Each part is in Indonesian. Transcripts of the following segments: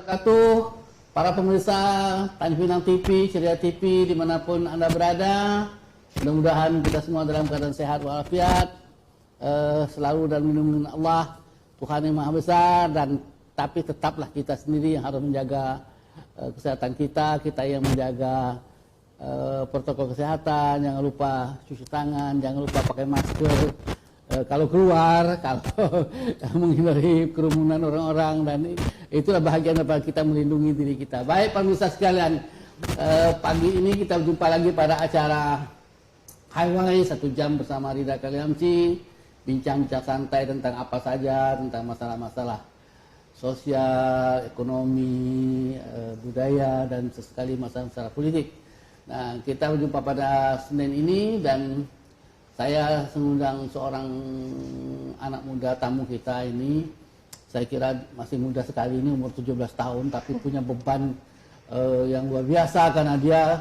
wabarakatuh. Para pemirsa Tanjung Pinang TV, Ceria TV, dimanapun Anda berada, mudah-mudahan kita semua dalam keadaan sehat walafiat, selalu dalam lindungan Allah, Tuhan yang Maha Besar, dan tapi tetaplah kita sendiri yang harus menjaga kesehatan kita yang menjaga protokol kesehatan, jangan lupa cuci tangan, jangan lupa pakai masker. Kalau keluar, kalau menghindari kerumunan orang-orang, dan itulah bahagian daripada kita melindungi diri kita. Baik pemirsa sekalian, pagi ini kita berjumpa lagi pada acara Highway 1 jam bersama Rida Kaliamci, bincang-bincang santai tentang apa saja, tentang masalah-masalah sosial, ekonomi, budaya, dan sesekali masalah-masalah politik. Nah, kita berjumpa pada Senin ini, dan saya mengundang seorang anak muda tamu kita ini. Saya kira masih muda sekali, ini umur 17 tahun, tapi punya beban yang luar biasa karena dia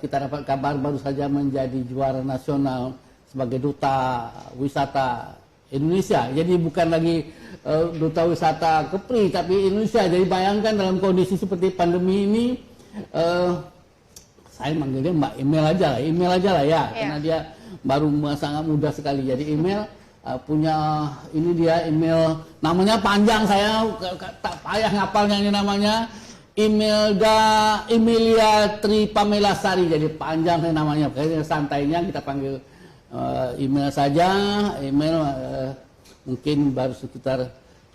kita dapat kabar baru saja menjadi juara nasional sebagai duta wisata Indonesia. Jadi bukan lagi duta wisata Kepri, tapi Indonesia. Jadi bayangkan dalam kondisi seperti pandemi ini, saya manggilnya Mbak Email aja lah ya, karena dia baru sangat muda sekali. Jadi email punya ini dia email namanya panjang, saya tak payah ngapalnya ini namanya Emilia Tri Pamela Sari, jadi panjang saya namanya. Kayaknya santainya kita panggil email saja. Email mungkin baru sekitar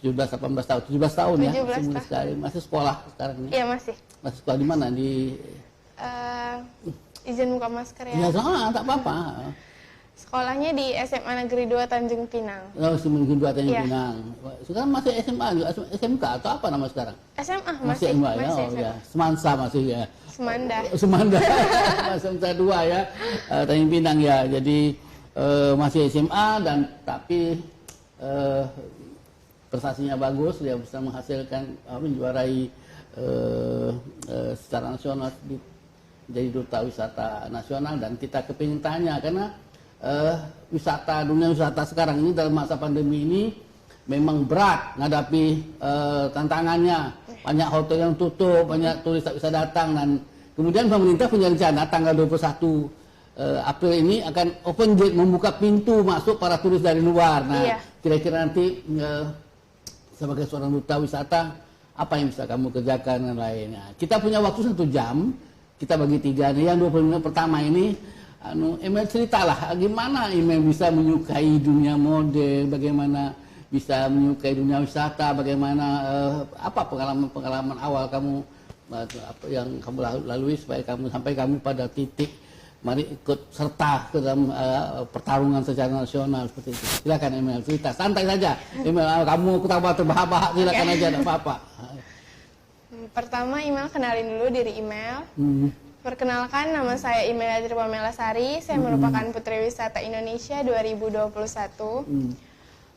17-18 tahun, 17 tahun 17 ya, masih muda sekali. Masih sekolah sekarang ini? Iya masih. Masih sekolah di mana? Di izin buka masker ya? Ya tak apa-apa. Sekolahnya di SMA Negeri 2 Tanjung Pinang. Oh, SMA Negeri 2 Tanjung Pinang. Sekarang masih SMA juga, SMK atau apa nama sekarang? SMA masih SMA ya? Oh ya, Semansa masih ya. Semanda. SMK 2 ya, Tanjung Pinang ya. Jadi masih SMA, dan tapi prestasinya bagus, dia bisa menghasilkan menjuarai secara nasional, jadi duta wisata nasional. Dan kita kepingin tanya karena dunia wisata sekarang ini dalam masa pandemi ini memang berat menghadapi tantangannya. Banyak hotel yang tutup, banyak turis tak bisa datang, dan kemudian pemerintah punya rencana tanggal 21 April ini akan open gate, membuka pintu masuk para turis dari luar. Nah, kira-kira nanti sebagai seorang duta wisata apa yang bisa kamu kerjakan dan lainnya. Kita punya waktu 1 jam, kita bagi 3 nih. Yang 20 menit pertama ini Email ceritalah gimana Email bisa menyukai dunia model, bagaimana bisa menyukai dunia wisata, bagaimana apa pengalaman awal kamu, apa yang kamu lalui sampai kamu pada titik mari ikut serta ke dalam pertarungan secara nasional seperti itu. Silakan Email cerita, santai saja. Email kamu ketawa terbahak-bahak, silakan aja, tidak apa-apa. Pertama Email kenalin dulu diri Email. Perkenalkan, nama saya Emilia Tri Pamela Sari. Saya merupakan Putri Wisata Indonesia 2021.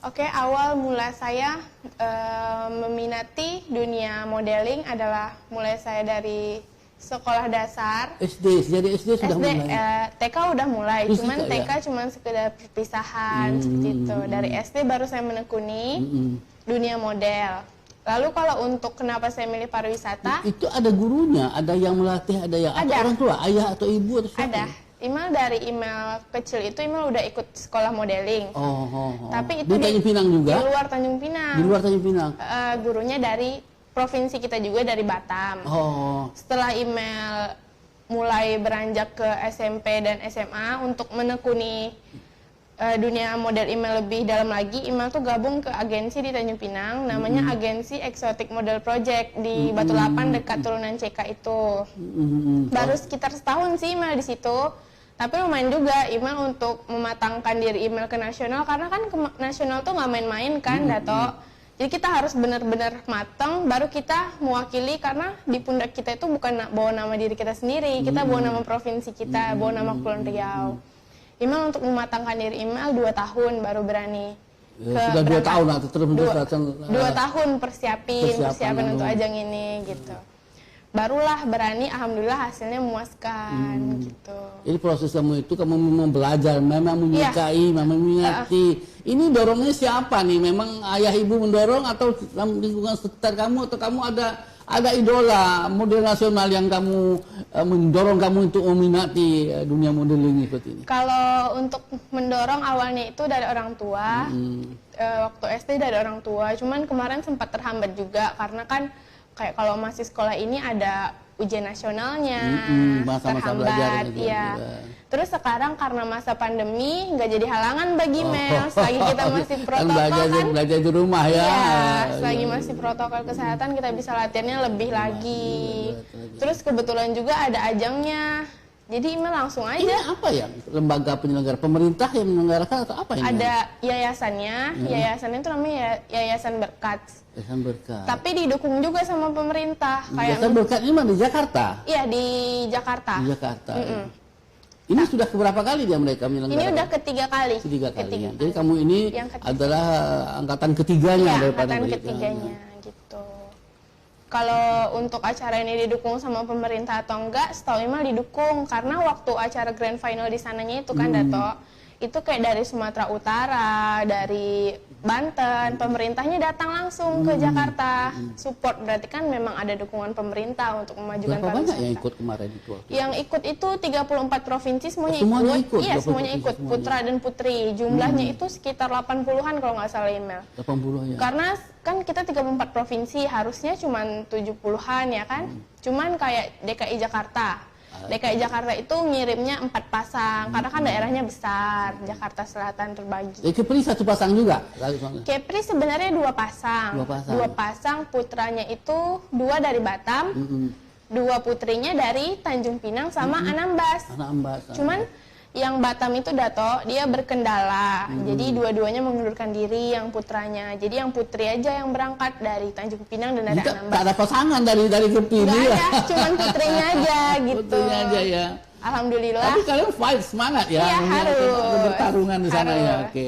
Oke, awal mula saya meminati dunia modeling adalah mulai saya dari sekolah dasar. SD, jadi SD sudah mulai. TK udah mulai, cuman TK cuman sekedar perpisahan seperti itu. Dari SD baru saya menekuni dunia model. Lalu kalau untuk kenapa saya milih pariwisata? Itu ada gurunya, ada yang melatih, ada yang atau orang tua, ayah atau ibu atau siapa? Ada. Email dari email kecil itu Email udah ikut sekolah modeling. Tapi itu di Tanjung Pinang juga? Di luar Tanjung Pinang. Di luar Tanjung Pinang. Gurunya dari provinsi kita juga, dari Batam. Setelah Email mulai beranjak ke SMP dan SMA untuk menekuni dunia model Email lebih dalam lagi, Email tuh gabung ke agensi di Tanjung Pinang, namanya Agensi Exotic Model Project di Batu Lapan dekat Turunan CK itu. Baru sekitar setahun sih Email di situ, tapi lumayan juga Email untuk mematangkan diri Email ke nasional, karena kan ke nasional tuh nggak main-main kan, Dato. Jadi kita harus benar-benar matang, baru kita mewakili, karena di pundak kita itu bukan bawa nama diri kita sendiri, kita bawa nama provinsi kita, bawa nama Kepulauan Riau. Email untuk mematangkan diri Email 2 tahun baru berani. Sudah 2 tahun atau terus 2 tahun persiapin untuk ajang ini gitu. Barulah berani, alhamdulillah hasilnya memuaskan gitu. Ini proses kamu itu kamu memang belajar, memang menyukai, memang meminati. Ini dorongnya siapa nih? Memang ayah ibu mendorong atau dalam lingkungan sekitar kamu, atau kamu ada idola model nasional yang kamu mendorong kamu untuk meminati dunia modeling seperti ini? Kalau untuk mendorong awalnya itu dari orang tua, waktu SD dari orang tua. Cuman kemarin sempat terhambat juga karena kan kayak kalau masih sekolah ini ada ujian nasionalnya, masa-masa belajar terhambat, ya. Terus sekarang karena masa pandemi nggak jadi halangan bagi Mel, selagi kita masih protokol kan, belajar di rumah ya. Iya, selagi masih protokol kesehatan kita bisa latihannya lebih lagi. Terus kebetulan juga ada ajangnya. Jadi Imel langsung aja. Ini apa ya? Lembaga penyelenggara pemerintah yang menyelenggarakan atau apa ini? Ada yayasannya, yayasannya itu namanya Yayasan Berkat. Yayasan Berkat. Tapi didukung juga sama pemerintah. Yayasan Berkat ini mana di Jakarta? Iya, di Jakarta. Di Jakarta. Ini sudah keberapa kali dia mereka menyelenggarakan? Ini udah ketiga kali. Ketiga kali. Jadi kamu ini adalah angkatan ketiganya daripada angkatan ketiganya gitu. Kalau untuk acara ini didukung sama pemerintah atau enggak, setahu Imel didukung karena waktu acara grand final di sananya itu kan Dato, itu kayak dari Sumatera Utara, dari Banten, pemerintahnya datang langsung ke Jakarta support, berarti kan memang ada dukungan pemerintah untuk memajukan pariwisata. Berapa banyak yang ikut kemarin itu? Yang ikut itu 34 provinsi semuanya ikut. Iya, semuanya ikut, putra dan putri. Jumlahnya itu sekitar 80-an kalau nggak salah Imel. 80 ya. Karena kan kita 34 provinsi, harusnya cuma 70-an ya kan. Cuman kayak DKI Jakarta. DKI Jakarta itu ngirimnya 4 pasang, karena kan daerahnya besar, Jakarta Selatan terbagi. Kepri satu pasang juga? Kepri sebenarnya 2 pasang. 2 pasang, putranya itu 2 dari Batam, 2 putrinya dari Tanjung Pinang sama Anambas. Cuman yang Batam itu Dato, dia berkendala, jadi dua-duanya mengundurkan diri yang putranya. Jadi yang putri aja yang berangkat dari Tanjung Pinang dan dari Anambas. Tak ada pasangan dari Kepri dia? Nggak ada, cuman putrinya aja gitu. Putrinya aja ya. Alhamdulillah. Tapi kalian fight, semangat ya? Iya, harus. Bertarungan di sana ya, oke.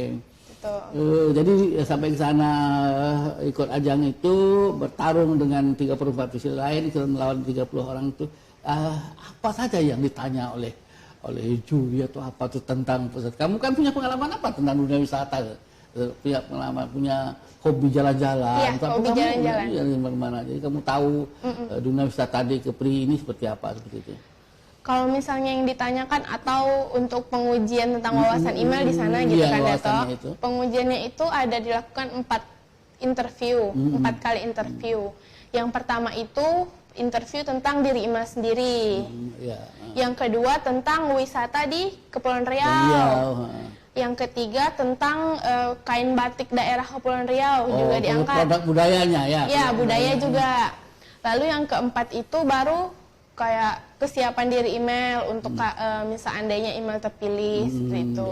Jadi sampai ke sana ikut ajang itu, bertarung dengan 34 provinsi lain, melawan 30 orang itu. Apa saja yang ditanya oleh juri atau apa tuh tentang pusat? Kamu kan punya pengalaman apa tentang dunia wisata? Punya pengalaman, punya hobi jalan-jalan. Iya, hobi jalan-jalan. Dari mana-mana. Jadi kamu tahu dunia wisata di Kepri ini seperti apa seperti itu. Kalau misalnya yang ditanyakan atau untuk pengujian tentang wawasan email di sana gitu kan Dato. Pengujiannya itu ada dilakukan 4 interview, 4 kali interview. Yang pertama itu interview tentang diri Imel sendiri. Yang kedua tentang wisata di Kepulauan Riau. Yang ketiga tentang kain batik daerah Kepulauan Riau juga diangkat. Produk budayanya ya. Ya, budaya juga. Lalu yang keempat itu baru kayak kesiapan diri Imel untuk misal andainya Imel terpilih seperti itu.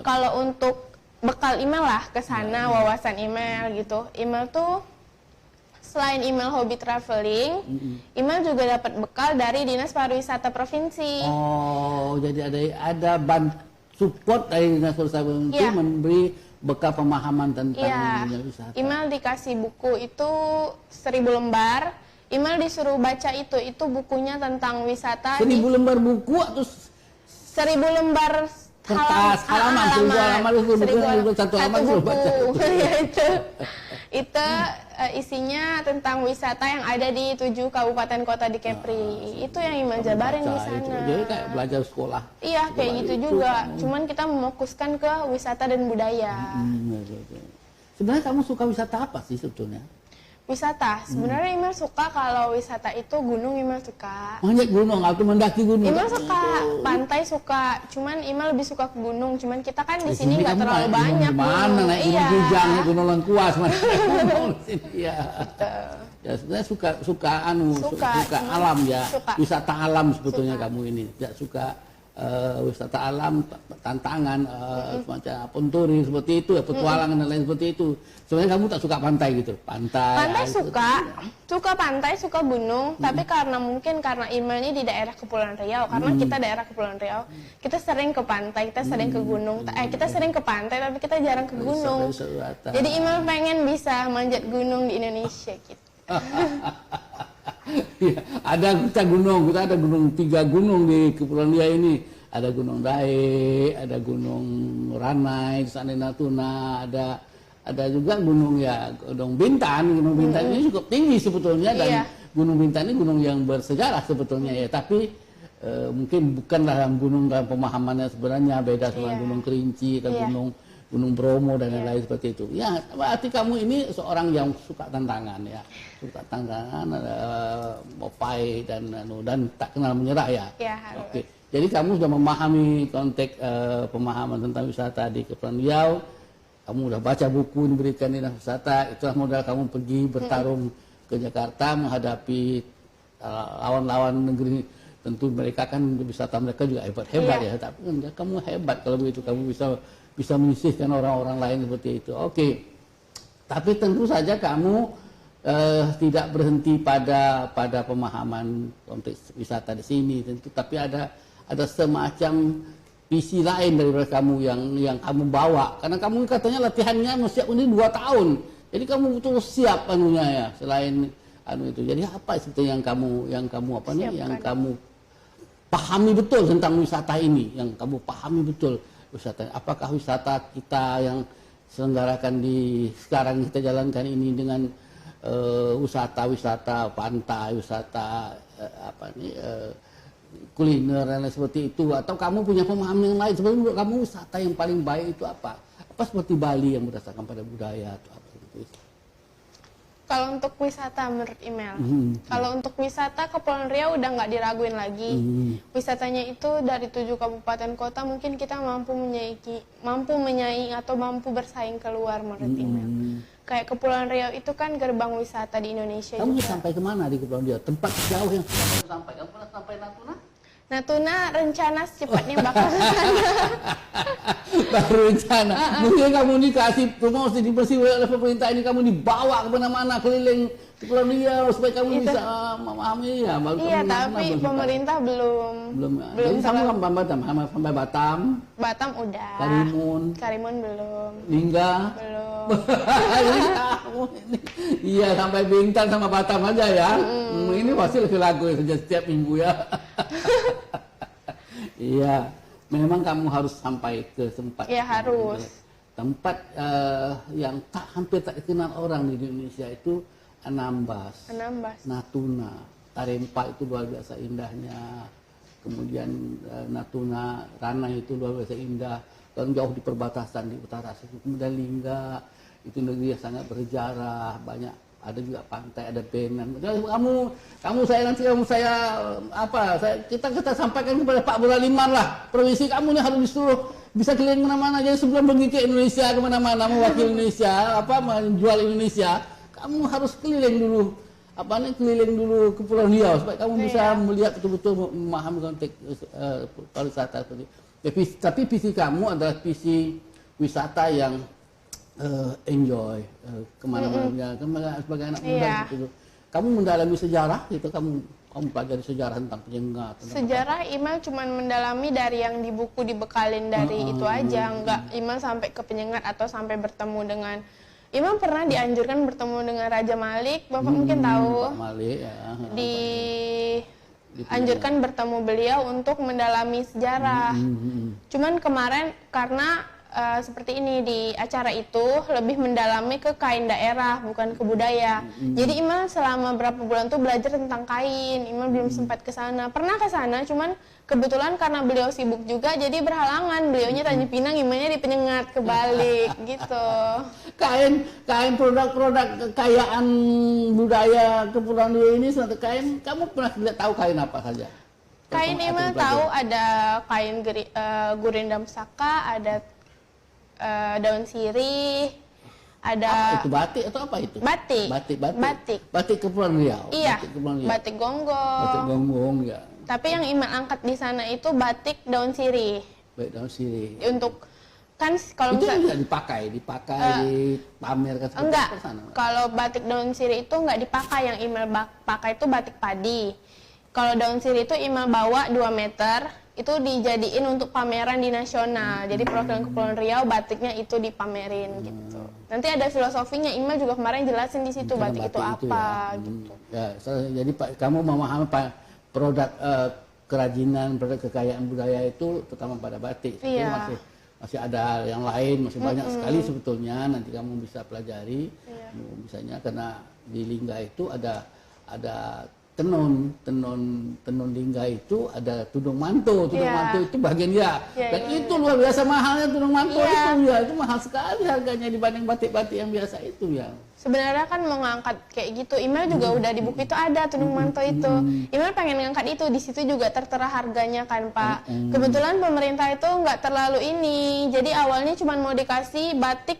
Kalau untuk bekal Imel lah ke sana, wawasan Imel gitu. Imel tuh selain Imel hobi traveling, Imel juga dapat bekal dari Dinas Pariwisata Provinsi. Oh, jadi ada support dari Dinas Pariwisata Provinsi memberi bekal pemahaman tentang dunia wisata. Imel dikasih buku itu 1000 lembar. Imel disuruh baca itu bukunya tentang wisata. 1000 lembar buku atau 1000 lembar halaman, 1000 satu halaman suruh baca. Itu isinya tentang wisata yang ada di 7 kabupaten kota di Kepri. Itu yang Imel jabarin di sana. Jadi kayak belajar sekolah. Iya, kayak gitu juga. Cuman kita memfokuskan ke wisata dan budaya. Sebenarnya kamu suka wisata apa sih sebetulnya? Wisata, sebenarnya Imel suka kalau wisata itu gunung, Imel suka. Manjat gunung atau mendaki gunung? Imel suka, pantai suka. Cuman Imel lebih suka ke gunung. Cuman kita kan di sini nggak terlalu banyak. Mana naik gunung Kijang, gunung Lengkuas, mana gunung sini ya. Ya sebenarnya suka alam ya. Wisata alam sebetulnya kamu ini. Tidak suka wisata alam, tantangan, semacam aventuring seperti itu, petualangan dan lain seperti itu. Sebenarnya kamu tak suka pantai gitu? Pantai suka pantai, suka gunung, tapi karena Imel ini di daerah Kepulauan Riau, karena kita daerah Kepulauan Riau, kita sering ke pantai, kita sering ke gunung, kita sering ke pantai, tapi kita jarang ke gunung. Jadi Imel pengen bisa manjat gunung di Indonesia gitu. Ya, kita ada 3 gunung di Kepulauan Riau ini. Ada Gunung Dae, ada Gunung Ranai, di sana Natuna, ada ada juga gunung ya, Gunung Bintan. Gunung Bintan ini cukup tinggi sebetulnya, dan Gunung Bintan ini gunung yang bersejarah sebetulnya ya, tapi mungkin bukanlah gunung dalam pemahamannya sebenarnya beda sama Gunung Kerinci atau Gunung Bromo dan lain-lain seperti itu. Ya, berarti kamu ini seorang yang suka tantangan ya, suka tantangan, mau fight dan tak kenal menyerah ya. Oke. Jadi kamu sudah memahami konteks pemahaman tentang wisata di Kepulauan Riau. Kamu sudah baca buku diberikan di Dinas Wisata, itulah modal kamu pergi bertarung ke Jakarta menghadapi lawan-lawan negeri. Tentu mereka kan wisata mereka juga hebat-hebat ya, tapi kamu hebat kalau begitu, kamu bisa menyisihkan orang-orang lain seperti itu. Oke. Tapi tentu saja kamu tidak berhenti pada pemahaman konteks wisata di sini tentu, tapi ada semacam visi lain daripada kamu yang kamu bawa, karena kamu katanya latihannya siap ini 2 tahun, jadi kamu betul siap anunya ya, selain itu. Jadi apa sebetulnya yang kamu pahami betul tentang wisata ini, yang kamu pahami betul wisata? Apakah wisata kita yang selenggarakan sekarang kita jalankan ini dengan wisata pantai, wisata kuliner dan lain seperti itu, atau kamu punya pemahaman yang lain? Sebenarnya menurut kamu wisata yang paling baik itu apa? Apa seperti Bali yang berdasarkan pada budaya atau apa seperti itu? Kalau untuk wisata menurut Imel, kalau untuk wisata Kepulauan Riau udah nggak diraguin lagi. Wisatanya itu dari 7 kabupaten kota mungkin kita mampu menyaingi atau mampu bersaing keluar menurut Imel. Kayak Kepulauan Riau itu kan gerbang wisata di Indonesia. Kamu juga. Sampai kemana di Kepulauan Riau? Tempat jauh yang sampai? Kamu pernah sampai Natuna? Natuna rencana secepatnya bakal ke sana. Baru rencana. Mungkin kamu dikasih promosi dibersih oleh pemerintah ini, kamu dibawa kemana-mana keliling Kepulauan Riau supaya kamu bisa memahami ya. Iya, tapi pemerintah belum. Jadi kamu sampai Batam. Batam udah. Karimun belum. Lingga belum. Iya, sampai Bintan sama Batam aja ya. Ini pasti lebih lagu setiap minggu ya. Iya, memang kamu harus sampai ke tempat. Iya, harus. Tempat yang hampir tak dikenal orang di Indonesia itu Anambas, Natuna, Tarempa itu luar biasa indahnya. Kemudian Natuna, Ranai itu luar biasa indah. Dan jauh di perbatasan di utara. Kemudian Lingga, itu negeri yang sangat bersejarah, banyak, ada juga pantai, ada Benan. Kita sampaikan kepada Pak Bola Limar lah, provinsi kamu ini harus disuruh bisa keliling mana-mana. Jadi sebelum pergi ke Indonesia kemana-mana mewakili Indonesia, menjual Indonesia, kamu harus keliling dulu, keliling dulu Kepulauan Riau supaya kamu bisa melihat betul-betul memahami konteks pariwisata seperti. Tapi visi kamu adalah visi wisata yang enjoy, kemana-mana, sebagai anak muda gitu. Kamu mendalami sejarah gitu, kamu pelajari sejarah tentang Penyengat. Sejarah Imal cuma mendalami dari yang di buku dibekalin dari itu aja, nggak Imal sampai ke Penyengat atau sampai bertemu dengan. Imal pernah dianjurkan bertemu dengan Raja Malik, Bapak mungkin tahu. Pak Malik ya. Dianjurkan bertemu beliau untuk mendalami sejarah. Cuman kemarin karena seperti ini di acara itu lebih mendalami ke kain daerah bukan ke budaya. Jadi Imal selama berapa bulan tuh belajar tentang kain. Imal belum sempat ke sana. Pernah ke sana cuman kebetulan karena beliau sibuk juga jadi berhalangan. Beliaunya Tanjung Pinang, Imalnya di Penyengat kebalik gitu. Kain produk-produk kekayaan budaya Kepulauan Riau ini satu kain. Kamu pernah tahu kain apa saja? Kain Imal tahu ada kain gurindam saka, ada daun sirih, ada itu batik atau apa itu? Batik Kepulauan Riau. Iya, batik gonggong. Ya. Tapi yang Imal angkat di sana itu batik daun sirih. Daun sirih. Untuk kan kalau itu nggak dipakai dipamerkan seperti enggak. Sana. Kalau batik daun sirih itu nggak dipakai, yang Imal pakai itu batik padi. Kalau daun sirih itu Imal bawa 2 meter. Itu dijadiin untuk pameran di nasional. Jadi perwakilan Kepulauan Riau batiknya itu dipamerin gitu. Nanti ada filosofinya. Imal juga kemarin jelasin di situ batik itu apa gitu. Ya, jadi kamu memahami produk kerajinan, produk kekayaan budaya itu terutama pada batik. Itu masih ada yang lain, masih banyak sekali sebetulnya. Nanti kamu bisa pelajari, misalnya karena di lingga itu ada tenun lingga itu ada tudung manto itu bagian dia. Dan itu luar biasa mahalnya tudung manto itu mahal sekali harganya dibanding batik-batik yang biasa itu ya. Sebenarnya kan mau ngangkat kayak gitu, Imel juga udah di buku itu ada tudung manto itu. Imel pengen ngangkat itu, di situ juga tertera harganya kan Pak. Kebetulan pemerintah itu nggak terlalu ini, jadi awalnya cuma mau dikasih batik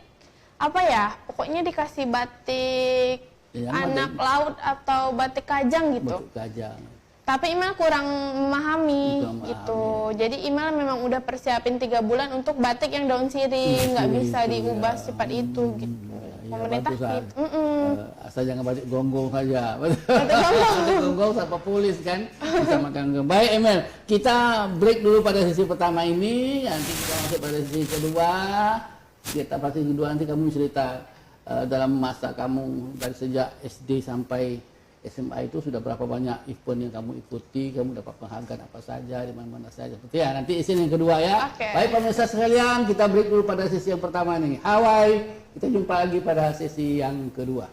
apa ya, pokoknya dikasih batik anak laut atau batik kajang gitu. Batik kajang. Tapi Imel kurang memahami gitu. Jadi Imel memang udah persiapin 3 bulan untuk batik yang daun sirih, nggak bisa diubah secepat itu gitu. Pemerintah asal jangan batik gonggong saja. Batik gonggong sama polis kan bisa makan. Baik Emel, kita break dulu pada sesi pertama ini, nanti kita masuk pada sesi kedua. Kita pasti kedua nanti kamu cerita dalam masa kamu dari sejak SD sampai SMA itu sudah berapa banyak event yang kamu ikuti, kamu dapat penghargaan apa saja, di mana-mana saja. Seperti ya, nanti isin yang kedua ya. Baik pemirsa sekalian, kita break dulu pada sesi yang pertama nih. Hawaii, kita jumpa lagi pada sesi yang kedua.